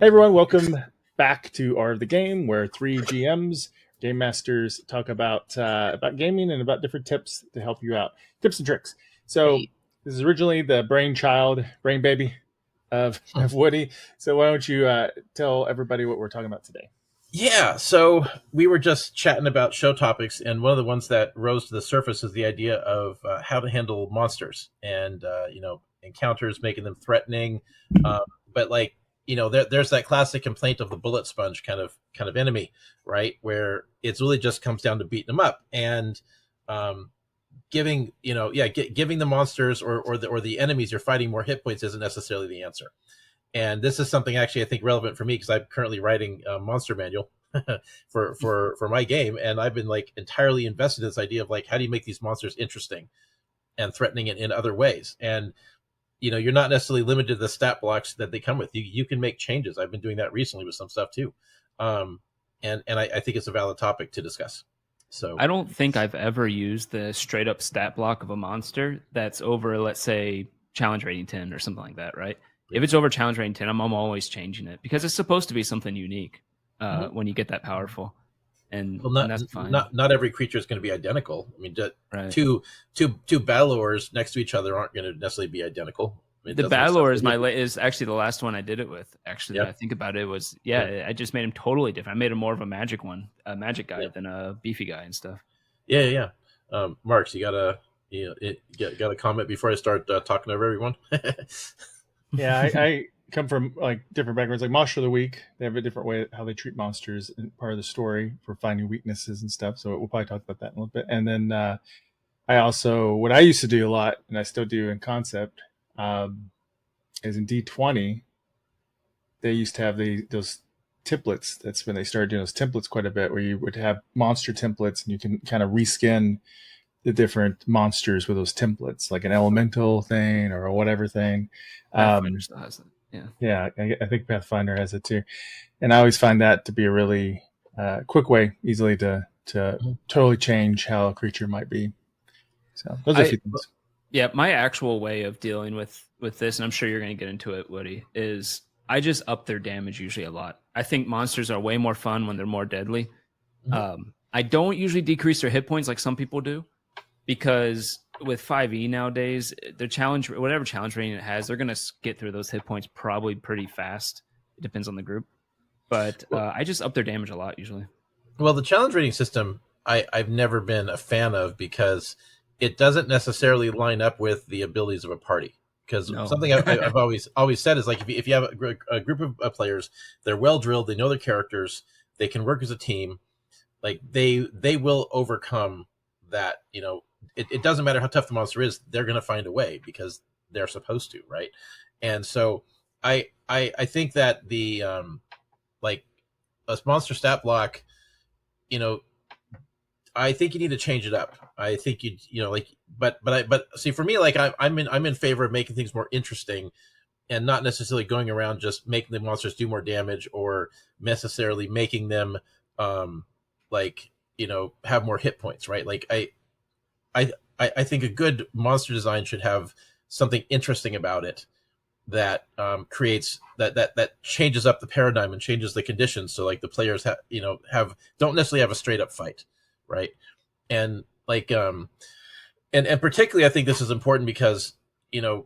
Hey everyone, welcome back to Art of the Game, where three GMs, game masters, talk about gaming and about different tips to help you out, tips and tricks. So Hey. this is originally the brain baby of Woody. So why don't you tell everybody what we're talking about today? Yeah, so we were just chatting about show topics, and one of the ones that rose to the surface is the idea of how to handle monsters and encounters, making them threatening. Um, but there's that classic complaint of the bullet sponge kind of enemy, right? Where it's really just comes down to beating them up and um, giving the monsters or the enemies you're fighting more hit points isn't necessarily the answer. And this is something actually I think relevant for me because I'm currently writing a monster manual for my game, and I've been like entirely invested in this idea of like how do you make these monsters interesting and threatening in other ways. And you're not necessarily limited to the stat blocks that they come with. You can make changes. I've been doing that recently with some stuff too, um, and I think it's a valid topic to discuss. So I don't think I've ever used the straight up stat block of a monster that's over, let's say, challenge rating 10 or something like that, right? If it's over challenge rating 10, I'm always changing it because it's supposed to be something unique mhm. when you get that powerful. And, Well, and not that's fine, not every creature is going to be identical. I mean, right? two battlers next to each other aren't going to necessarily be identical. It The doesn't make sense. Battlelore is actually the last one I did it with. Actually, that Yeah, I think about it was, yeah, I just made him totally different. I made him more of a magic one, a magic guy yeah, than a beefy guy and stuff. yeah. Marks, you got a comment before I start talking over everyone. Yeah, I come from like different backgrounds. Like Monster of the Week, they have a different way how they treat monsters and part of the story for finding weaknesses and stuff. So we'll probably talk about that in a little bit. And then I also what I used to do a lot, and I still do in concept, um, is in D20. They used to have those templates. That's when they started doing those templates quite a bit, where you would have monster templates, and you can kind of reskin the different monsters with those templates, like an elemental thing or a whatever thing. Pathfinder Um, still has it. Yeah. yeah, I think Pathfinder has it too, and I always find that to be a really quick way, easily to totally change how a creature might be. So those are a I few things. Yeah, my actual way of dealing with this, and I'm sure you're going to get into it, Woody, is I just up their damage usually a lot. I think monsters are way more fun when they're more deadly. Mhm. I don't usually decrease their hit points like some people do because with 5e nowadays, their challenge, whatever challenge rating it has, they're going to get through those hit points probably pretty fast. It depends on the group, but Well, I just up their damage a lot usually. well, the challenge rating system I've never been a fan of because it doesn't necessarily line up with the abilities of a party. Because No. something I've always said is like if you have a group of players, they're well drilled, they know their characters, they can work as a team, like they will overcome that. It doesn't matter how tough the monster is, they're going to find a way because they're supposed to, right? And so I think that the like a monster stat block, you know I think you need to change it up. I think but see, for me, like I'm in favor of making things more interesting and not necessarily going around just making the monsters do more damage or necessarily making them um like have more hit points, right? Like I I think a good monster design should have something interesting about it that creates that changes up the paradigm and changes the conditions. So like the players have don't necessarily have a straight up fight, right? And like and particularly I think this is important because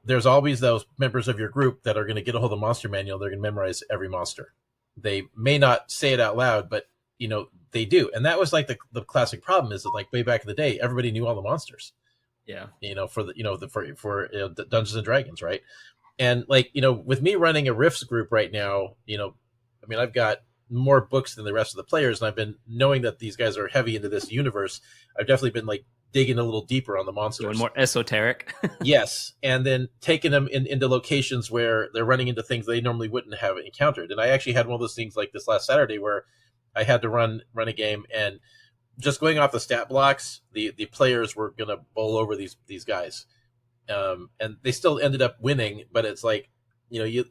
there's always those members of your group that are going to get a hold of the monster manual. They're going to memorize every monster. They may not say it out loud, but they do. And that was like the classic problem is that like way back in the day everybody knew all the monsters, Yeah. for the for Dungeons and Dragons, right? And like with me running a Rifts group right now, I mean I've got more books than the rest of the players, and I've been knowing that these guys are heavy into this universe. I've definitely been like digging a little deeper on the Going monsters. more esoteric. Yes, and then taking them into locations where they're running into things they normally wouldn't have encountered. And I actually had one of those things like this last Saturday where I had to run a game, and just going off the stat blocks, the players were gonna bowl over these guys, and they still ended up winning. But it's like, you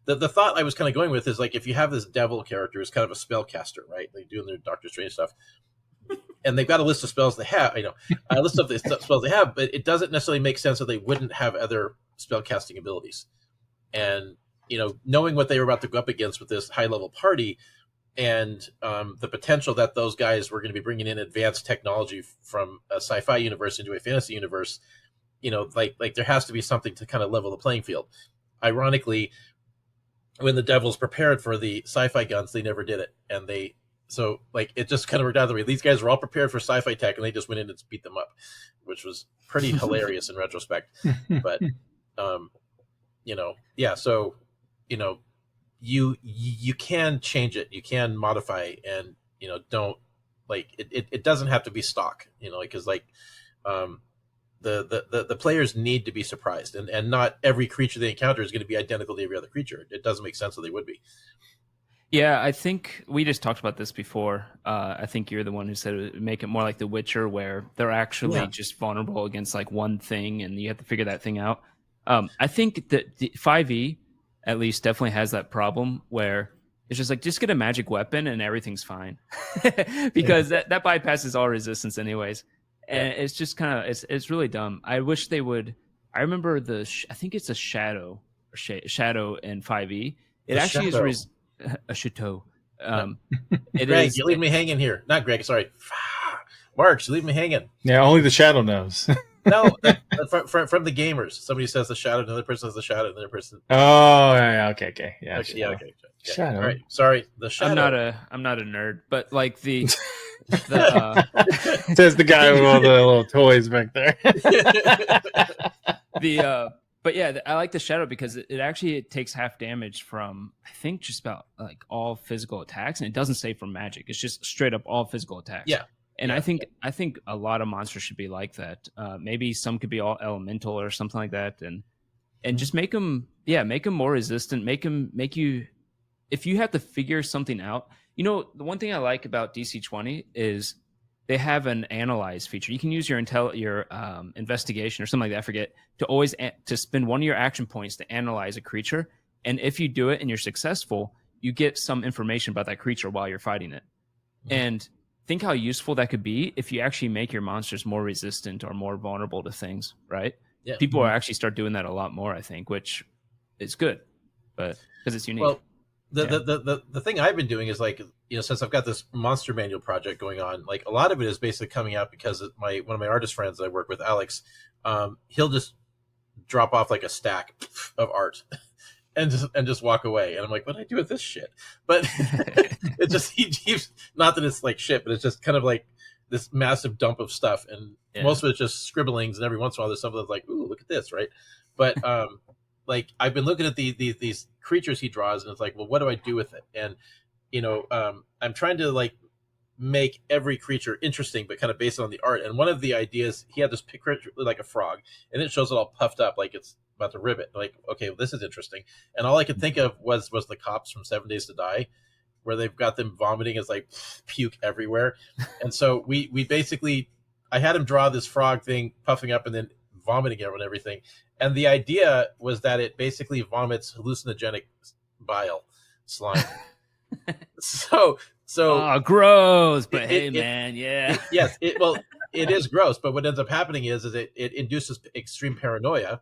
the thought I was kind of going with is like if you have this devil character who's kind of a spellcaster, right? They doing their Doctor Strange stuff, and they've got a list of spells they have, a list of the spells they have, but it doesn't necessarily make sense that they wouldn't have other spellcasting abilities. And knowing what they were about to go up against with this high level party, and the potential that those guys were going to be bringing in advanced technology from a sci-fi universe into a fantasy universe, like there has to be something to kind of level the playing field. Ironically, when the Devils prepared for the sci-fi guns, they never did it, and so like it just kind of worked out the way these guys were all prepared for sci-fi tech, and they just went in and beat them up, which was pretty hilarious in retrospect. But yeah, so you can change it, you can modify, and don't like it doesn't have to be stock, because like the players need to be surprised, and not every creature they encounter is going to be identical to every other creature. It doesn't make sense that they would be. Yeah, I think we just talked about this before. I think you're the one who said make it more like The Witcher, where they're actually just vulnerable against like one thing, and you have to figure that thing out. I think that the 5e at least definitely has that problem where it's just like just get a magic weapon and everything's fine, because that bypasses all resistance anyways, and it's just kind of it's really dumb. I wish they would. I remember I think it's a shadow in 5e. It actually shadow. is a chateau. It Greg, is. you leave me hanging here. Not Greg, sorry. Mark, you leave me hanging. Yeah, only the shadow knows. No, from the gamers. Somebody says the shadow, another person says the shadow, another person. Oh, yeah, okay, yeah. Okay, yeah, okay. Yeah. Shadow. All right, sorry, the shadow. I'm not a nerd, but like the says the guy with all the little toys back there. But yeah, I like the shadow because it actually takes half damage from, I think, just about like all physical attacks, and it doesn't say from magic. It's just straight up all physical attacks. Yeah. And I think a lot of monsters should be like that. Maybe some could be all elemental or something like that, and just make them more resistant. Make you, if you have to figure something out. The one thing I like about DC20 is they have an analyze feature. You can use your investigation or something like that. I forget, to always to spend one of your action points to analyze a creature, and if you do it and you're successful, you get some information about that creature while you're fighting it. And think how useful that could be if you actually make your monsters more resistant or more vulnerable to things, right? Yeah. People are actually start doing that a lot more, I think, which is good, but because it's unique. Well, the thing I've been doing is like, since I've got this monster manual project going on, like a lot of it is basically coming out because one of my artist friends that I work with, Alex, he'll just drop off like a stack of art and just walk away, and I'm like, what do I do with this shit? But it just he's not that it's like shit, but it's just kind of like this massive dump of stuff, and most of it's just scribblings, and every once in a while there's something that's like, ooh, look at this, right? But like I've been looking at these creatures he draws, and it's like, well, what do I do with it? And I'm trying to like make every creature interesting, but kind of based on the art. And one of the ideas, he had this picture like a frog, and it shows it all puffed up like it's about to ribbit. Like, okay, well, this is interesting. And all I could think of was the cops from 7 Days to Die, where they've got them vomiting as like puke everywhere. And so we basically, I had him draw this frog thing puffing up and then vomiting everyone and everything. And the idea was that it basically vomits hallucinogenic bile slime. So oh, gross. But man, yeah. Yes, it is gross, but what ends up happening is it induces extreme paranoia.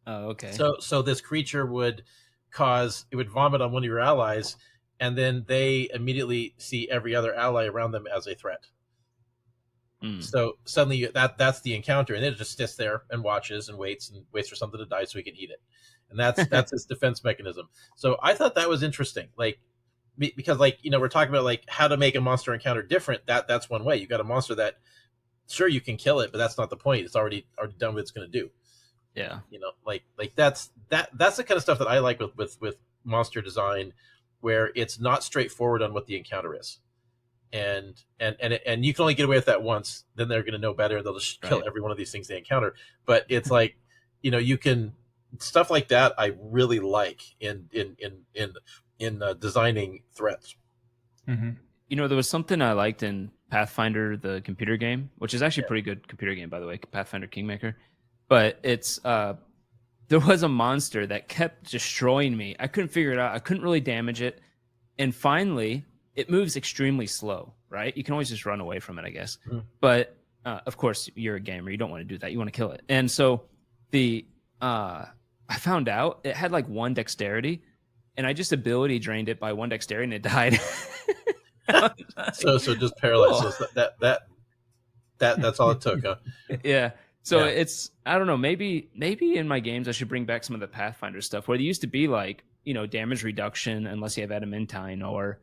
Oh, okay. So this creature would vomit on one of your allies, and then they immediately see every other ally around them as a threat. So suddenly that's the encounter, and it just sits there and watches and waits for something to die so he can eat it. And that's its defense mechanism. So I thought that was interesting, like, because like, we're talking about like how to make a monster encounter different. That's one way. You got a monster that, sure, you can kill it, but that's not the point. It's already done what it's going to do. Yeah. Like that's the kind of stuff that I like with monster design, where it's not straightforward on what the encounter is. And you can only get away with that once. Then they're going to know better. They'll just kill every one of these things they encounter. But it's like, you can, stuff like that I really like in designing threats. Mm-hmm. There was something I liked in Pathfinder, the computer game, which is actually a pretty good computer game, by the way, Pathfinder Kingmaker. But it's there was a monster that kept destroying me. I couldn't figure it out. I couldn't really damage it. And finally, it moves extremely slow, right? You can always just run away from it, I guess. But of course, you're a gamer. You don't want to do that. You want to kill it. And so I found out it had like 1 dexterity, and I just ability drained it by 1 dexterity and it died. So just paralyzed. Cool. So that's all it took, huh? Yeah. So Yeah. it's, I don't know, maybe in my games I should bring back some of the Pathfinder stuff where they used to be like, damage reduction unless you have adamantine, or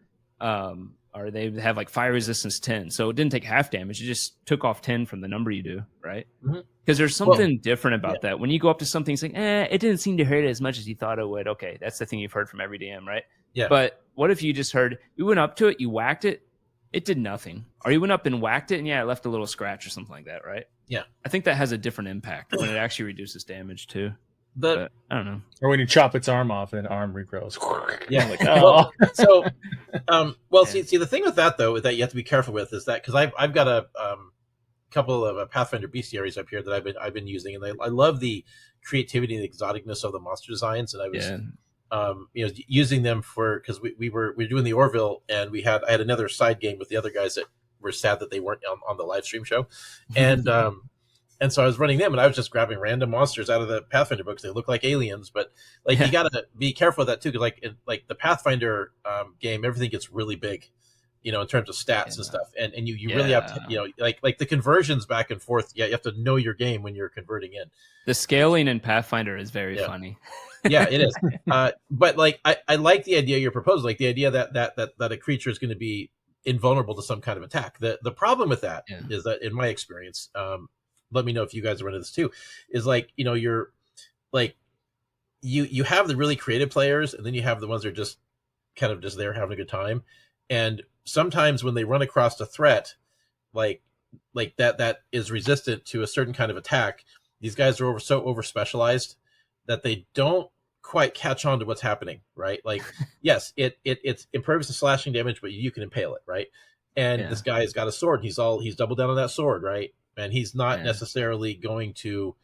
they have like fire resistance 10. So it didn't take half damage. It just took off 10 from the number you do, right? Mhm. Because there's something different about that. When you go up to something, it's like, it didn't seem to hurt as much as you thought it would. Okay, that's the thing you've heard from every DM, right? Yeah. But what if you just heard, you went up to it, you whacked it, it did nothing. Or you went up and whacked it, and it left a little scratch or something like that, right? Yeah. I think that has a different impact when it actually reduces damage too. The But I don't know. Or when you chop its arm off and arm regrows. Yeah. Like, oh. See, the thing with that though, that you have to be careful with is that, because I've got a couple of Pathfinder bestiaries up here that I've been using, and I love the creativity and the exoticness of the monster designs, and I was using them because we were doing the Orville, and I had another side game with the other guys that were sad that they weren't on the live stream show, and and so I was running them, and I was just grabbing random monsters out of the Pathfinder books. They look like aliens, but you got to be careful of that too, because like the Pathfinder game, everything gets really big, in terms of stats and stuff, and you really have to, like the conversions back and forth. Yeah, you have to know your game when you're converting in. The scaling in Pathfinder is very funny. Yeah, it is. But like I like the idea you're proposing, like the idea that a creature is going to be invulnerable to some kind of attack. The problem with that is that, in my experience, let me know if you guys run into this too, is like, you're like you have the really creative players, and then you have the ones that are just kind of just there having a good time. And sometimes when they run across a threat like that is resistant to a certain kind of attack, these guys are so over specialized that they don't quite catch on to what's happening, right? Like, yes, it's impervious to slashing damage, but you can impale it, right? And this guy has got a sword. He's doubled down on that sword, right? And he's not necessarily going to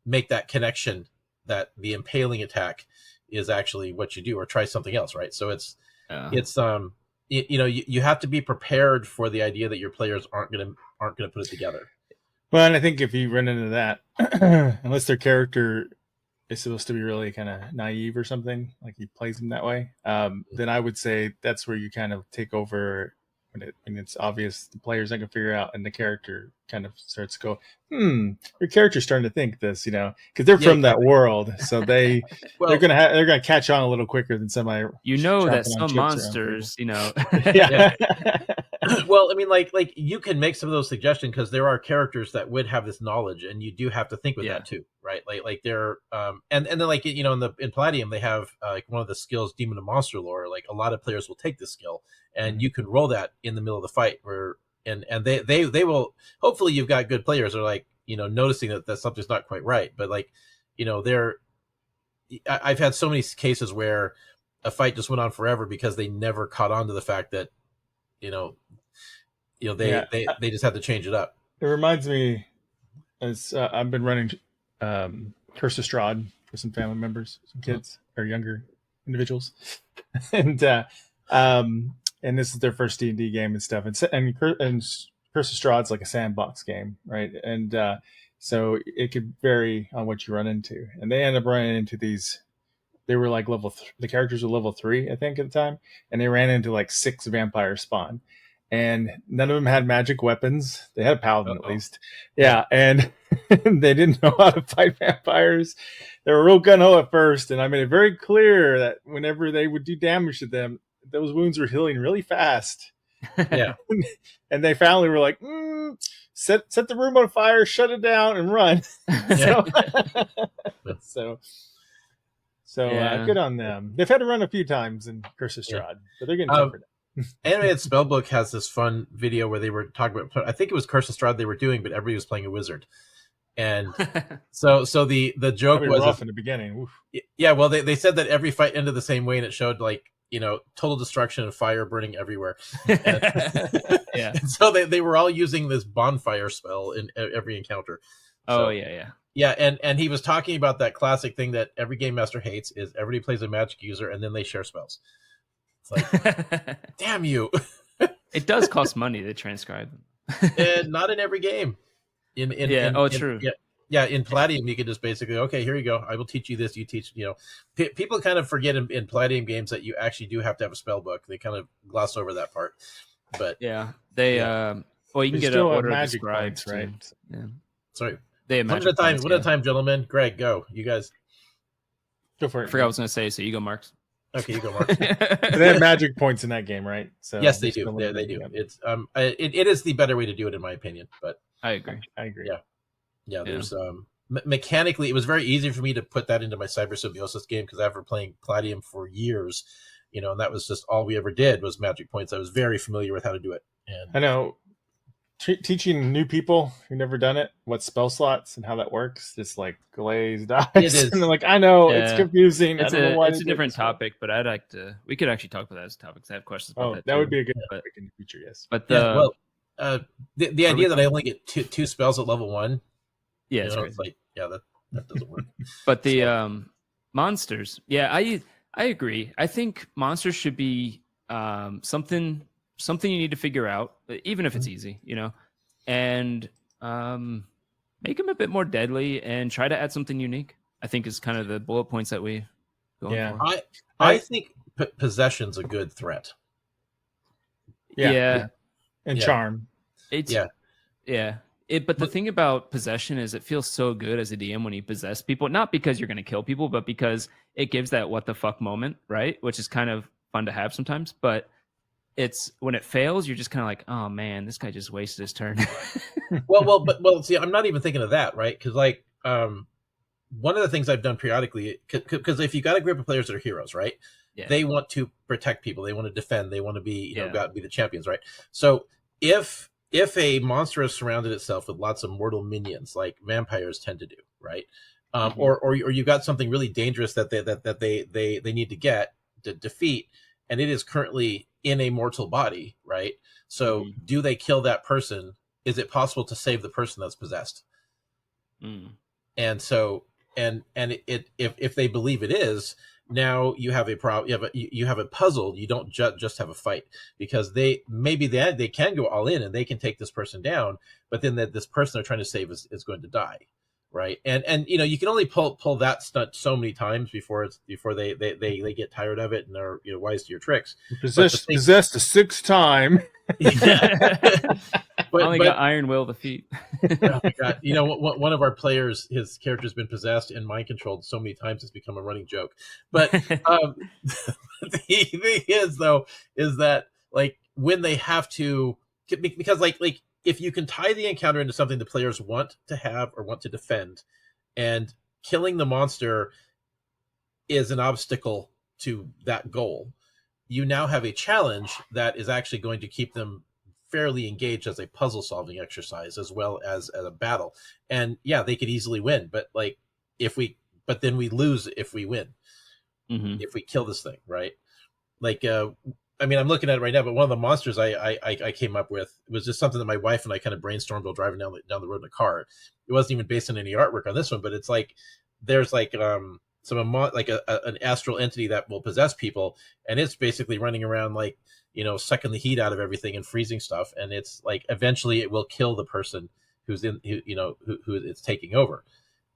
make that connection that the impaling attack is actually what you do, or try something else, right? So you have to be prepared for the idea that your players aren't gonna put it together. Well, and I think if you run into that, unless their character is supposed to be really kind of naive or something, like he plays them that way, then I would say that's where you kind of take over when it's obvious the player's not gonna figure out, and the character kind of starts to go, your character's starting to think this, because they're from that world, so they're gonna catch on a little quicker than somebody. That some monsters, yeah. Well, I mean, like you can make some of those suggestions, because there are characters that would have this knowledge, and you do have to think with that too, right? Like they're and then, like, in Palladium they have like one of the skills, Demon of Monster Lore. Like, a lot of players will take this skill, and you can roll that in the middle of the fight, where and they will, hopefully you've got good players are like, noticing that something's not quite right, but like, I've had so many cases where a fight just went on forever because they never caught on to the fact that they just had to change it up. It reminds me, as I've been running Curse of Strahd for some family members, some kids or younger individuals, and this is their first D&D game and stuff, and Curse of Strahd's like a sandbox game, right? And so it could vary on what you run into, and they end up running into these. They were like the characters were level 3, I think, at the time, and they ran into like 6 vampire spawn, and none of them had magic weapons. They had a paladin at least, and they didn't know how to fight vampires. They were real gung-ho at first, and I made it very clear that whenever they would do damage to them, those wounds were healing really fast. Yeah. And they finally were like, set the room on fire, shut it down, and run. So good on them. They've had to run a few times in Curse of Strahd, but they're getting tougher now. Animated Spellbook has this fun video where they were talking about, I think it was Curse of Strahd they were doing, but everybody was playing a wizard. And so the joke was rough in the beginning. Oof. Yeah, well, they said that every fight ended the same way, and it showed like, total destruction and fire burning everywhere. And so they were all using this bonfire spell in every encounter. Yeah, and he was talking about that classic thing that every game master hates, is everybody plays a magic user and then they share spells. It's like, damn you. It does cost money to transcribe them. And not in every game. True. Yeah, in Palladium, you can just basically, okay, here you go. I will teach you this. You teach, people kind of forget in Palladium games that you actually do have to have a spell book. They kind of gloss over that part. But Yeah, they yeah, well, you can They get an still have order of the magic scribes points, too. right? Yeah, sorry. they have One at a magic time. points. One at Yeah, a time, gentlemen. Greg, go. You guys. Go for I it. forgot what I was gonna say. So you go, Marks. Okay, you go, Mark. But they have magic points in that game, right? So Yes, they there's do. still They limited. do. Yeah. It's it is the better way to do it in my opinion. But I agree. I agree. yeah, yeah. Yeah. There's mechanically, it was very easy for me to put that into my cyber symbiosis game because after playing Palladium for years, and that was just all we ever did was magic points. I was very familiar with how to do it. And I know teaching new people who never done it what spell slots and how that works, just like glazed eyes. It is. And they're like, I know it's Yeah. confusing. I It's don't know why it's they a do it different this way. topic, but I'd like to. We could actually talk about that as a topic. 'Cause I have questions about Oh, that that too. would be a good Yeah. topic in the future. Yes. But yeah, well, the What are we idea that I talking only get two spells at level 1, yeah, it's it's crazy. like, yeah, that doesn't work. But the So, monsters, yeah, I agree. I think monsters should be something you need to figure out, even if it's easy, and make them a bit more deadly and try to add something unique. I think is kind of the bullet points that we going Yeah. for. I think possession's a good threat. Yeah, And Yeah. charm. it's Yeah. yeah. But the thing about possession is it feels so good as a DM when you possess people, not because you're going to kill people, but because it gives that what the fuck moment, right? Which is kind of fun to have sometimes. But it's when it fails, you're just kind of like, oh man, this guy just wasted his turn. Well, see, I'm not even thinking of that, right? Because like, one of the things I've done periodically, because if you got a group of players that are heroes, right? Yeah. They want to protect people, they want to defend, they want to be, Yeah. be the champions, right? So if a monster has surrounded itself with lots of mortal minions, like vampires tend to do, right? Mhm. Or you got something really dangerous that they need to get to defeat, and it is currently in a mortal body, right? So Mhm. do they kill that person? Is it possible to save the person that's possessed? Mm. And so if they believe it is, now you have a problem. You have a puzzle. You don't just have a fight, because they can go all in and they can take this person down, but then this person they're trying to save is going to die, right? And you can only pull that stunt so many times before they get tired of it and they're wise to your tricks. Possessed a sixth time. Yeah. I only but got Iron Will the feat. oh my god! One of our players, his character's been possessed and mind controlled so many times it's become a running joke. But the thing is, though, is that like when they have to, because like if you can tie the encounter into something the players want to have or want to defend, and killing the monster is an obstacle to that goal, you now have a challenge that is actually going to keep them fairly engaged as a puzzle solving exercise as well as a battle. And yeah, they could easily win, but then we lose if we win, Mhm. if we kill this thing, right? Like, I mean, I'm looking at it right now, but one of the monsters I came up with was just something that my wife and I kind of brainstormed while driving down the road in a car. It wasn't even based on any artwork on this one, but it's like there's like an astral entity that will possess people, and it's basically running around like sucking the heat out of everything and freezing stuff, and it's like eventually it will kill the person who's who it's taking over.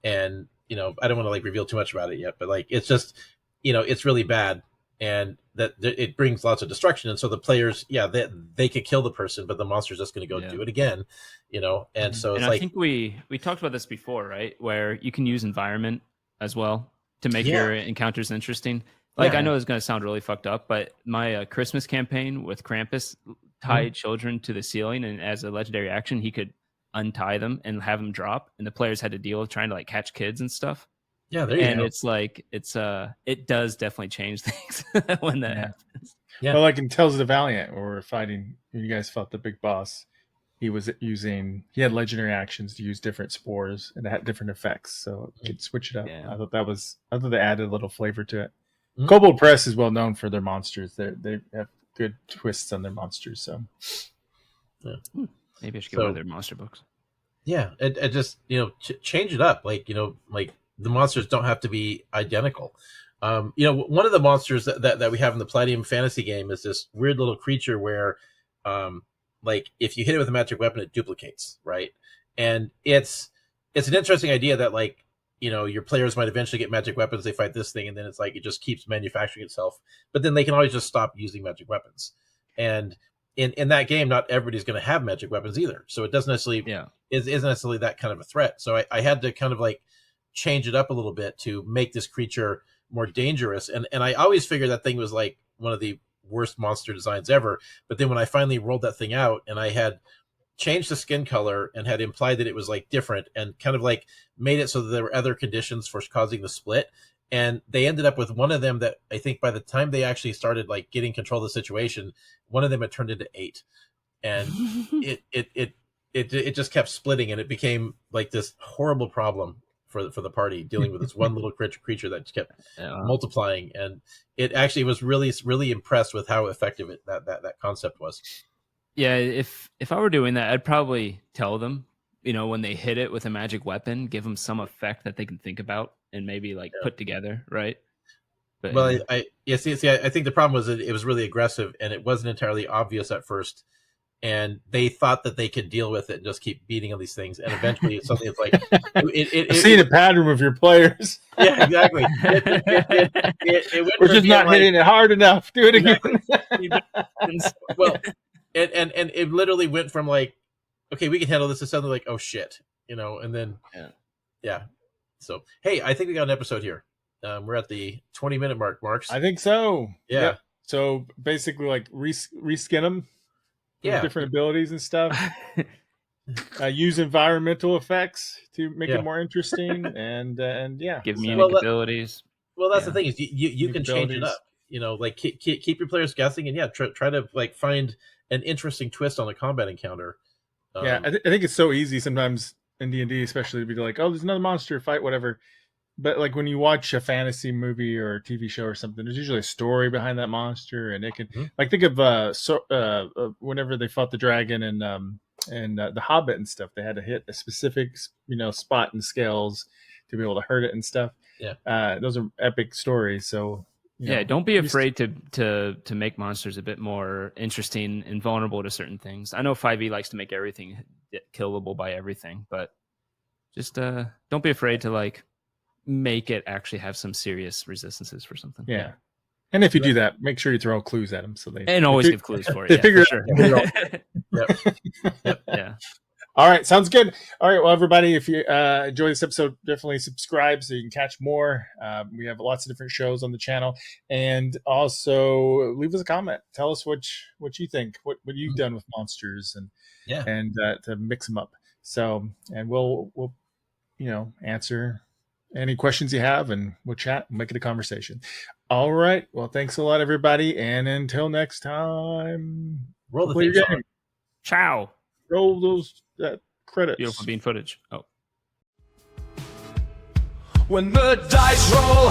And I don't want to like reveal too much about it yet, but like it's just it's really bad, and that it brings lots of destruction. And so the players, yeah, they could kill the person, but the monster's just going to go Yeah. do it again, and so it's And I like, think we talked about this before, right? Where you can use environment as well to make Yeah. your encounters interesting. Like Yeah. I know it's going to sound really fucked up, but my Christmas campaign with Krampus tied children to the ceiling, and as a legendary action, he could untie them and have them drop, and the players had to deal with trying to like catch kids and stuff. yeah, there you And go. it's like it does definitely change things when that happens. Yeah. Well, like in Tales of the Valiant, where we're fighting, you guys fought the big boss. He had legendary actions to use different spores and it had different effects, so you could switch it up. Yeah. I thought they added a little flavor to it. Mhm. Kobold Press is well known for their monsters. They have good twists on their monsters. So Maybe I should get one of their monster books. Yeah, it just change it up, like like the monsters don't have to be identical. One of the monsters that we have in the Palladium fantasy game is this weird little creature where like if you hit it with a magic weapon it duplicates, right? And it's it's an interesting idea that like, your players might eventually get magic weapons. They fight this thing, and then it's like it just keeps manufacturing itself. But then they can always just stop using magic weapons. And in that game, not everybody's going to have magic weapons either. So it doesn't necessarily isn't necessarily that kind of a threat. So I had to kind of like change it up a little bit to make this creature more dangerous. And I always figured that thing was like one of the worst monster designs ever. But then when I finally rolled that thing out and I had changed the skin color and had implied that it was like different and kind of like made it so that there were other conditions for causing the split, and they ended up with one of them that I think by the time they actually started like getting control of the situation, one of them had turned into 8, and it just kept splitting, and it became like this horrible problem for the party dealing with this one little creature that just kept multiplying. And it actually was really impressed with how effective that concept was. Yeah, if I were doing that, I'd probably tell them, when they hit it with a magic weapon, give them some effect that they can think about and maybe like put together, right? But, well, I think the problem was that it was really aggressive and it wasn't entirely obvious at first, and they thought that they could deal with it and just keep beating on these things, and eventually it's something that's like I've seen a pattern with your players. Yeah, exactly. It went We're just not hitting it hard enough. Do it again. Well, and it literally went from like, okay, we can handle this, to suddenly like, oh shit, and then yeah. So hey, I think we got an episode here. We're at the 20-minute mark, Marks. I think so. Yeah. Yep. So basically, like reskin them. Different abilities and stuff. Use environmental effects to make it more interesting, and give me unique abilities. Well, that's the thing, is you can change it up. Like keep your players guessing, and try to like find an interesting twist on a combat encounter. I think it's so easy sometimes in D&D, especially, to be like, oh, there's another monster, fight, whatever. But like when you watch a fantasy movie or a TV show or something, there's usually a story behind that monster, and it can like think of whenever they fought the dragon and the Hobbit and stuff, they had to hit a specific spot in scales to be able to hurt it and stuff. Those are epic stories. So don't be afraid to make monsters a bit more interesting and vulnerable to certain things. I know 5e likes to make everything killable by everything, but just don't be afraid to like make it actually have some serious resistances for something. And if you do that, make sure you throw clues at them so they always give clues for it. They figure for sure. Yeah. All right, sounds good. All right, well, everybody, if you enjoy this episode, definitely subscribe so you can catch more. We have lots of different shows on the channel, and also leave us a comment. Tell us what you think, what you've done with monsters, and to mix them up. So, and we'll answer any questions you have, and we'll chat and make it a conversation. All right, well, thanks a lot, everybody, and until next time, roll the theme song. Ciao. Roll those credits. Beautiful bean footage. Oh. When the dice roll